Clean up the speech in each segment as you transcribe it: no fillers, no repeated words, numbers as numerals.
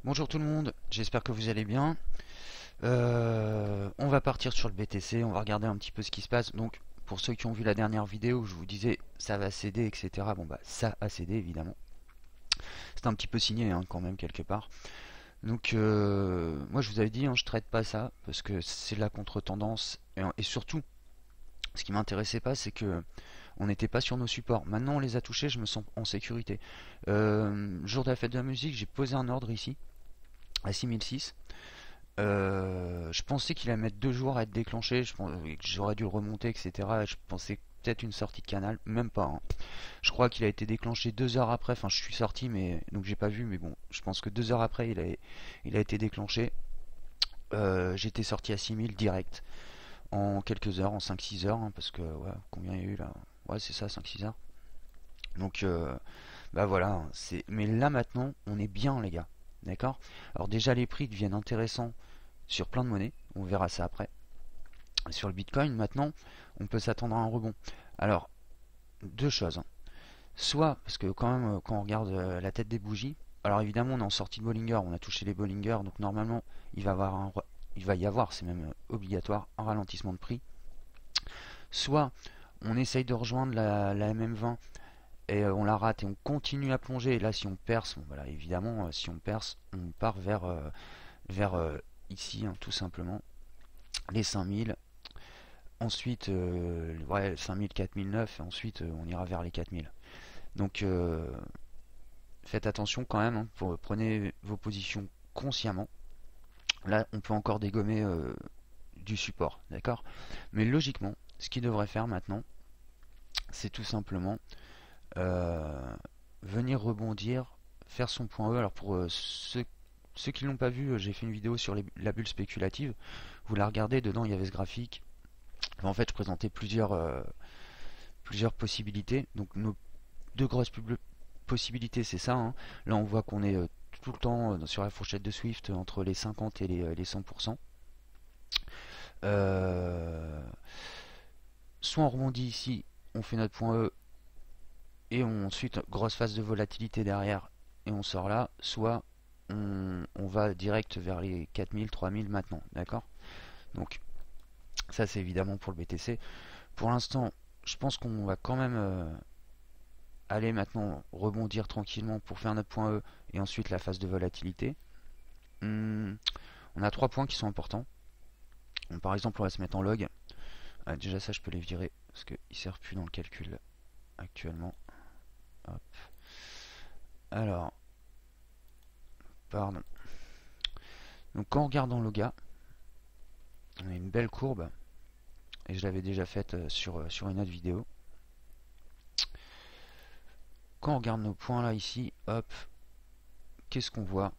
Bonjour tout le monde, j'espère que vous allez bien. On va partir sur le BTC, on va regarder un petit peu ce qui se passe. Donc, pour ceux qui ont vu la dernière vidéo, je vous disais ça va céder, etc. Bon bah ça a cédé évidemment. C'est un petit peu signé hein, quand même quelque part. Donc moi je vous avais dit, hein, je traite pas ça parce que c'est de la contre-tendance et surtout ce qui m'intéressait pas c'est que on n'était pas sur nos supports. Maintenant on les a touchés, je me sens en sécurité. Jour de la fête de la musique, j'ai posé un ordre ici à 6006. Je pensais qu'il allait mettre 2 jours à être déclenché, que j'aurais dû le remonter, etc. Je pensais peut-être une sortie de canal, même pas, hein. Je crois qu'il a été déclenché 2 heures après, enfin je suis sorti, mais donc j'ai pas vu, mais bon, je pense que 2 heures après il a été déclenché. J'étais sorti à 6000 direct, en quelques heures, en 5-6 heures, hein, parce que, ouais, combien il y a eu là? Ouais, c'est ça, 5-6 heures. Donc, bah voilà, hein, mais là maintenant, on est bien, les gars. D'accord. Alors déjà, les prix deviennent intéressants sur plein de monnaies, on verra ça après. Sur le Bitcoin, maintenant, on peut s'attendre à un rebond. Alors, deux choses, hein. Soit, parce que quand même, quand on regarde la tête des bougies, alors évidemment, on est en sortie de Bollinger, on a touché les Bollinger, donc normalement, il va y avoir, c'est même obligatoire, un ralentissement de prix. Soit, on essaye de rejoindre la MM20 et on la rate et on continue à plonger. Et là, si on perce, bon, voilà, évidemment, si on perce, on part vers ici, hein, tout simplement, les 5000. Ensuite, ouais, 5000, 4009, et ensuite on ira vers les 4000. Donc faites attention quand même, hein, prenez vos positions consciemment. Là, on peut encore dégommer du support, d'accord. Mais logiquement, ce qu'il devrait faire maintenant, c'est tout simplement euh, venir rebondir, faire son point E. Alors pour ceux qui ne l'ont pas vu, j'ai fait une vidéo sur la bulle spéculative. Vous la regardez, dedans il y avait ce graphique. En fait, je présentais plusieurs possibilités. Donc nos deux grosses possibilités, c'est ça, hein. Là, on voit qu'on est tout le temps sur la fourchette de Swift entre les 50 et les 100%. Euh, Soit on rebondit ici, on fait notre point E et ensuite grosse phase de volatilité derrière et on sort là. Soit on va direct vers les 4000, 3000 maintenant, d'accord. Donc ça c'est évidemment pour le BTC. Pour l'instant, je pense qu'on va quand même aller maintenant rebondir tranquillement pour faire notre point E et ensuite la phase de volatilité. Hmm, on a 3 points qui sont importants. Donc, par exemple, on va se mettre en log. Ah, déjà ça, je peux les virer parce qu'ils ne servent plus dans le calcul actuellement. Hop. Alors, pardon. Donc quand on regarde dans Loga, on a une belle courbe et je l'avais déjà faite sur une autre vidéo. Quand on regarde nos points là ici, hop, qu'est-ce qu'on voit?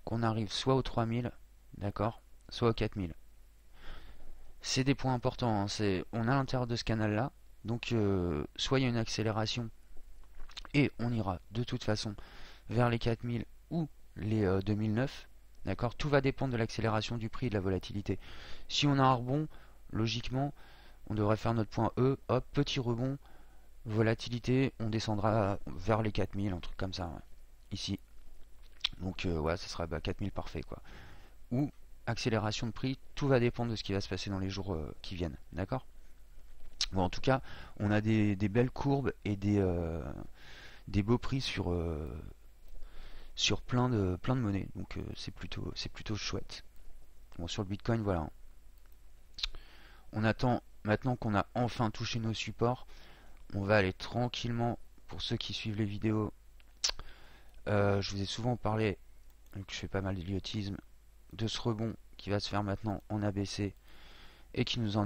Qu'on arrive soit aux 3000, d'accord, soit aux 4000. C'est des points importants, hein. On a l'intérieur de ce canal là, donc soit il y a une accélération et on ira de toute façon vers les 4000 ou les 2009. D'accord. Tout va dépendre de l'accélération du prix et de la volatilité. Si on a un rebond, logiquement, on devrait faire notre point E. Hop, petit rebond, volatilité, on descendra vers les 4000, un truc comme ça, ouais. Ici. Donc, ouais, ça sera 4000 parfait, quoi. Ou accélération de prix, tout va dépendre de ce qui va se passer dans les jours qui viennent. D'accord. Bon, en tout cas, on a des belles courbes et des beaux prix sur plein de monnaies. Donc c'est plutôt chouette. Bon, sur le Bitcoin, voilà. On attend maintenant qu'on a enfin touché nos supports. On va aller tranquillement, pour ceux qui suivent les vidéos. Je vous ai souvent parlé, donc je fais pas mal d'idiotisme, de ce rebond qui va se faire maintenant en ABC et qui nous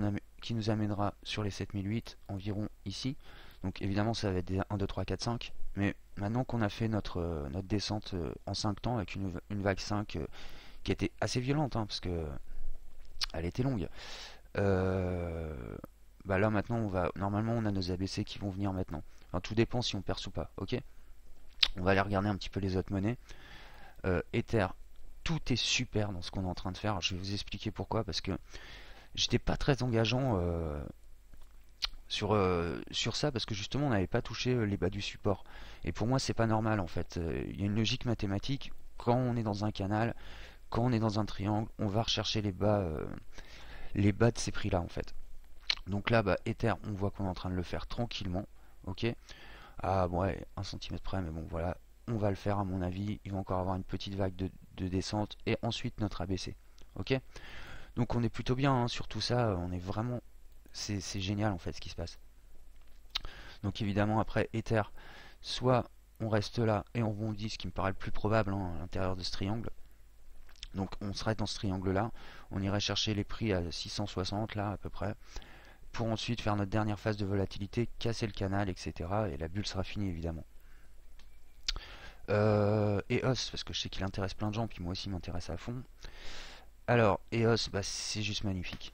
amènera sur les 7008 environ ici. Donc évidemment ça va être des 1, 2, 3, 4, 5. Mais maintenant qu'on a fait notre descente en 5 temps avec une vague 5 qui était assez violente, hein, parce que elle était longue. Euh, Bah là maintenant normalement on a nos ABC qui vont venir maintenant. Enfin, tout dépend si on perce ou pas. Ok. On va aller regarder un petit peu les autres monnaies. Ether, tout est super dans ce qu'on est en train de faire. Je vais vous expliquer pourquoi parce que j'étais pas très engageant sur ça parce que justement on n'avait pas touché les bas du support. Et pour moi c'est pas normal en fait. Il y a une logique mathématique. quand on est dans un canal, quand on est dans un triangle, on va rechercher les bas de ces prix là en fait. Donc là, bah, Ether, on voit qu'on est en train de le faire tranquillement, ok. Ah bon, ouais, 1 cm près, mais bon voilà, on va le faire à mon avis. Il va encore avoir une petite vague de descente et ensuite notre ABC, ok. Donc on est plutôt bien hein, sur tout ça, on est vraiment, c'est génial en fait ce qui se passe. Donc évidemment après Ether, soit on reste là et on rebondit, ce qui me paraît le plus probable hein, à l'intérieur de ce triangle. Donc on serait dans ce triangle là, on irait chercher les prix à 660 là à peu près, pour ensuite faire notre dernière phase de volatilité, casser le canal, etc. Et la bulle sera finie évidemment. EOS, parce que je sais qu'il intéresse plein de gens, puis moi aussi m'intéresse à fond. Alors, EOS, bah, c'est juste magnifique.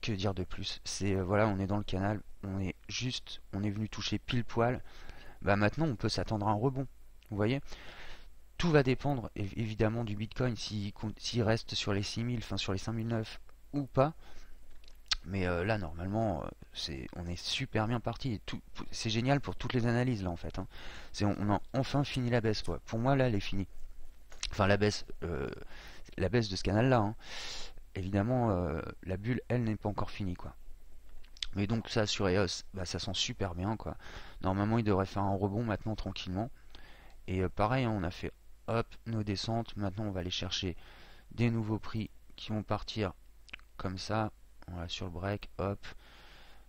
Que dire de plus? C'est voilà, on est dans le canal, on est venu toucher pile poil. Bah maintenant, on peut s'attendre à un rebond. Vous voyez? Tout va dépendre évidemment du Bitcoin, s'il reste sur les 6000, enfin sur les 5009 ou pas. Mais là, normalement, on est super bien parti. C'est génial pour toutes les analyses là en fait. Hein. On a enfin fini la baisse. Quoi. Pour moi, là, elle est finie. Enfin, la baisse de ce canal-là. Hein. Évidemment, la bulle, elle, n'est pas encore finie, quoi. Mais donc ça, sur EOS, bah, ça sent super bien, quoi. Normalement, il devrait faire un rebond maintenant tranquillement. Et pareil, hein, on a fait, hop, nos descentes. Maintenant, on va aller chercher des nouveaux prix qui vont partir comme ça. Voilà, sur le break, hop,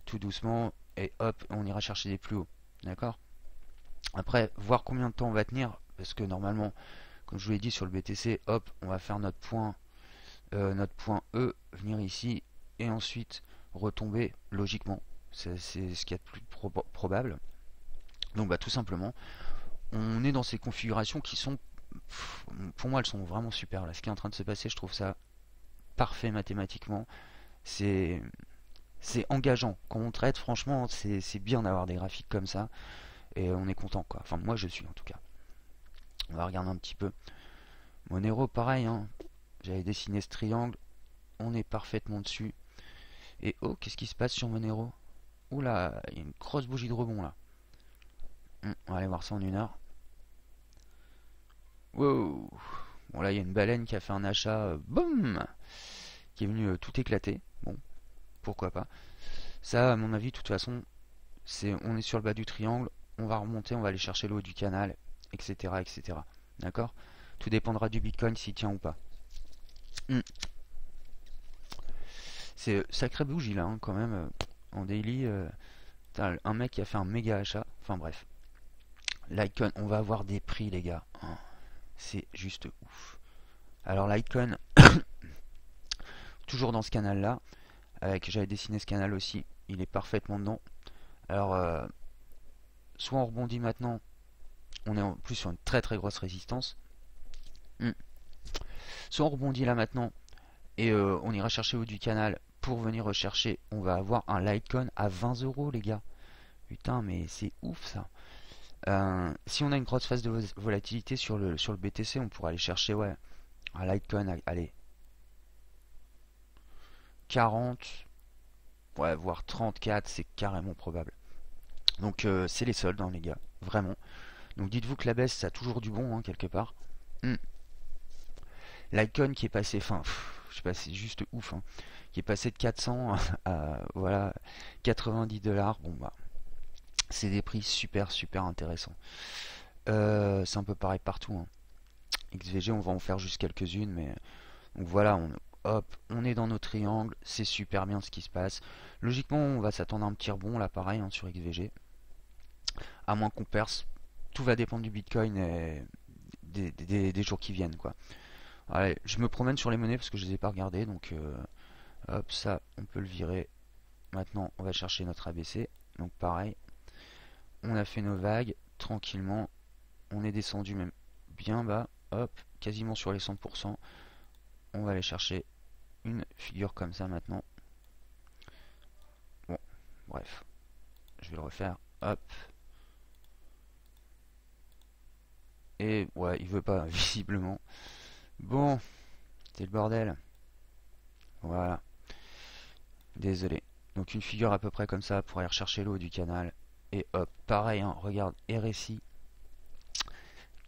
tout doucement. Et hop, on ira chercher des plus hauts. D'accord? Après, voir combien de temps on va tenir. Parce que normalement, comme je vous l'ai dit sur le BTC, hop, on va faire notre point point E, venir ici et ensuite retomber logiquement. C'est ce qu'il y a de plus probable. Donc bah tout simplement, on est dans ces configurations qui sont, pour moi elles sont vraiment super. Là, ce qui est en train de se passer, je trouve ça parfait mathématiquement. C'est engageant. Quand on traite, franchement, c'est bien d'avoir des graphiques comme ça. Et on est content quoi. Enfin moi je suis en tout cas. On va regarder un petit peu. Monero pareil, hein. J'avais dessiné ce triangle. On est parfaitement dessus. Et oh, qu'est-ce qui se passe sur Monero? Oula, il y a une grosse bougie de rebond là. On va aller voir ça en 1 heure. Wow. Bon là, il y a une baleine qui a fait un achat, boum, qui est venu tout éclater. Bon, pourquoi pas. Ça, à mon avis, de toute façon, on est sur le bas du triangle. On va remonter, on va aller chercher le haut du canal, etc., etc. D'accord? Tout dépendra du Bitcoin s'il tient ou pas. C'est sacré bougie là, hein, quand même. En daily, un mec qui a fait un méga achat. Enfin bref. Litecoin, on va avoir des prix, les gars. Oh, c'est juste ouf. Alors Litecoin, toujours dans ce canal là. J'avais dessiné ce canal aussi. Il est parfaitement dedans. Alors, soit on rebondit maintenant. On est en plus sur une très très grosse résistance. Soit on rebondit là maintenant. Et on ira chercher au haut du canal. Pour venir rechercher, on va avoir un Litecoin à 20 euros, les gars. Putain, mais c'est ouf ça. Si on a une grosse phase de volatilité sur le BTC, on pourra aller chercher ouais, un Litecoin, allez, 40, ouais, voire 34, c'est carrément probable. Donc c'est les soldes, hein, les gars, vraiment. Donc dites-vous que la baisse, ça a toujours du bon, hein, quelque part. Litecoin qui est passé, enfin, je sais pas, c'est juste ouf, hein, qui est passé de 400 à voilà 90 $. Bon bah, c'est des prix super super intéressants. C'est un peu pareil partout. Hein. XVG, on va en faire juste quelques-unes, mais donc voilà, hop, on est dans nos triangles, c'est super bien ce qui se passe. Logiquement, on va s'attendre à un petit rebond là, pareil, hein, sur XVG. À moins qu'on perce, tout va dépendre du Bitcoin et des jours qui viennent, quoi. Allez, je me promène sur les monnaies parce que je les ai pas regardées, donc hop, ça, on peut le virer. Maintenant, on va chercher notre ABC. Donc pareil, on a fait nos vagues tranquillement. On est descendu même bien bas, hop, quasiment sur les 100%. On va aller chercher une figure comme ça maintenant. Bon, bref, je vais le refaire, hop. Et ouais, il veut pas, visiblement. Bon, c'est le bordel. Voilà. Désolé. Donc une figure à peu près comme ça pour aller rechercher l'eau du canal. Et hop, pareil, hein, regarde, RSI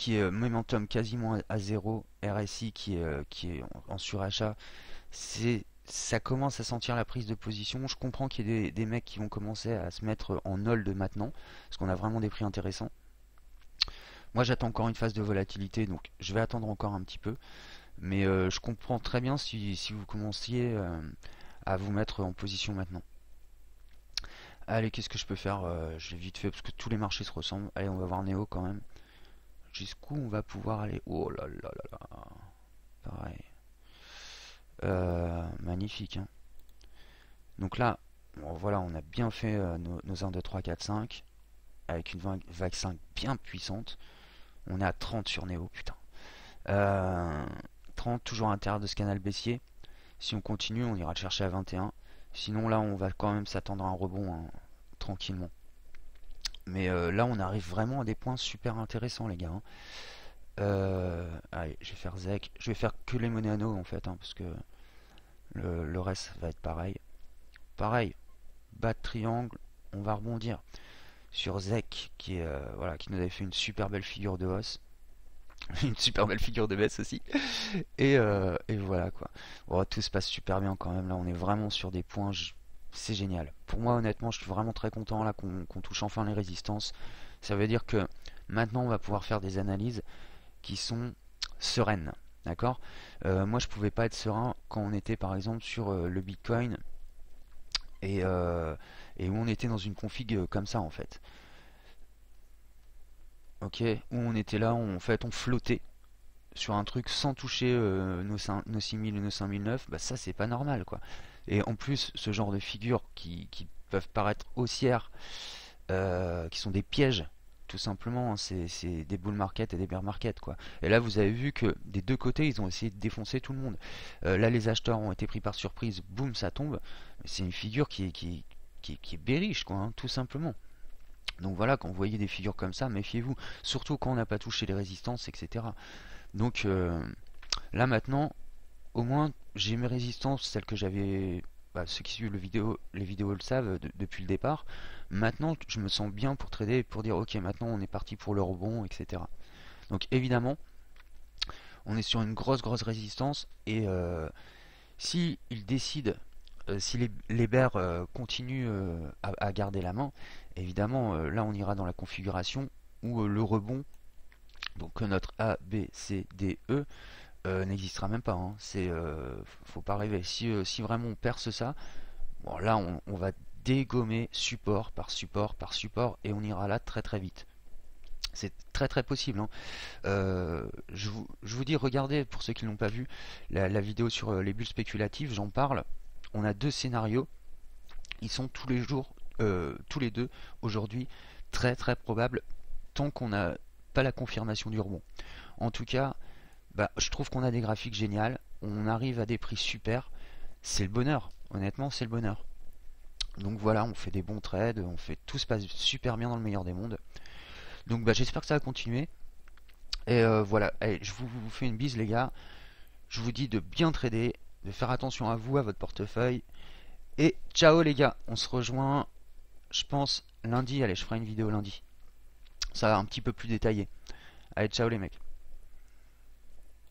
qui est momentum quasiment à zéro, RSI qui est en surachat. Ça commence à sentir la prise de position. Je comprends qu'il y ait des mecs qui vont commencer à se mettre en hold maintenant, parce qu'on a vraiment des prix intéressants. Moi j'attends encore une phase de volatilité, donc je vais attendre encore un petit peu. Mais je comprends très bien si vous commenciez à vous mettre en position maintenant. Allez, qu'est-ce que je peux faire? Je vais vite fait parce que tous les marchés se ressemblent. Allez, on va voir Néo quand même. Jusqu'où on va pouvoir aller? Oh là là là là. Pareil. Magnifique, hein. Donc là, bon, voilà, on a bien fait nos 1, 2, 3, 4, 5. Avec une vague 5 bien puissante. On est à 30 sur Néo, putain. 30, toujours à l'intérieur de ce canal baissier. Si on continue, on ira le chercher à 21. Sinon, là, on va quand même s'attendre à un rebond, hein, tranquillement. Mais là, on arrive vraiment à des points super intéressants, les gars, hein. Allez, je vais faire ZEC. Je vais faire que les monnaies anneaux, en fait, hein, parce que le reste va être pareil. Pareil, bas de triangle, on va rebondir sur ZEC, voilà, qui nous avait fait une super belle figure de hausse. Une super belle figure de baisse aussi. Et voilà quoi. Bon, tout se passe super bien quand même. Là, on est vraiment sur des points. C'est génial. Pour moi, honnêtement, je suis vraiment très content là qu'on touche enfin les résistances. Ça veut dire que maintenant, on va pouvoir faire des analyses qui sont sereines. D'accord? Moi, je pouvais pas être serein quand on était par exemple sur le Bitcoin et où on était dans une config comme ça en fait. Ok, où on était là, en fait, on flottait sur un truc sans toucher nos 6000 et nos 5009, bah ça c'est pas normal quoi. Et en plus, ce genre de figures qui peuvent paraître haussières, qui sont des pièges, tout simplement, hein, c'est des bull market et des bear market quoi. Et là vous avez vu que des deux côtés ils ont essayé de défoncer tout le monde. Là les acheteurs ont été pris par surprise, boum ça tombe. C'est une figure qui est bearish quoi, hein, tout simplement. Donc voilà, quand vous voyez des figures comme ça, méfiez-vous. Surtout quand on n'a pas touché les résistances, etc. Donc là maintenant, au moins j'ai mes résistances, celles que j'avais, bah, ceux qui suivent les vidéos le savent depuis le départ. Maintenant je me sens bien pour trader, pour dire ok maintenant on est parti pour le rebond, etc. Donc évidemment on est sur une grosse résistance et si ils décident, si les bears continuent à garder la main, évidemment là on ira dans la configuration où le rebond, donc notre A, B, C, D, E n'existera même pas, hein. Faut pas rêver. Si vraiment on perce ça, bon, là on va dégommer support par support par support et on ira là très vite. C'est très possible, hein. Je vous dis, regardez pour ceux qui l'ont pas vu la vidéo sur les bulles spéculatives, j'en parle. On a deux scénarios, ils sont tous les jours, tous les deux aujourd'hui très probables tant qu'on n'a pas la confirmation du rebond. En tout cas, bah, je trouve qu'on a des graphiques géniales, on arrive à des prix super, c'est le bonheur, honnêtement c'est le bonheur. Donc voilà, on fait des bons trades, tout se passe super bien dans le meilleur des mondes. Donc bah, j'espère que ça va continuer. Et voilà, allez, je vous fais une bise les gars, je vous dis de bien trader, de faire attention à vous, à votre portefeuille. Et ciao les gars, on se rejoint, je pense, lundi, allez je ferai une vidéo lundi. Ça va un petit peu plus détaillé. Allez, ciao les mecs.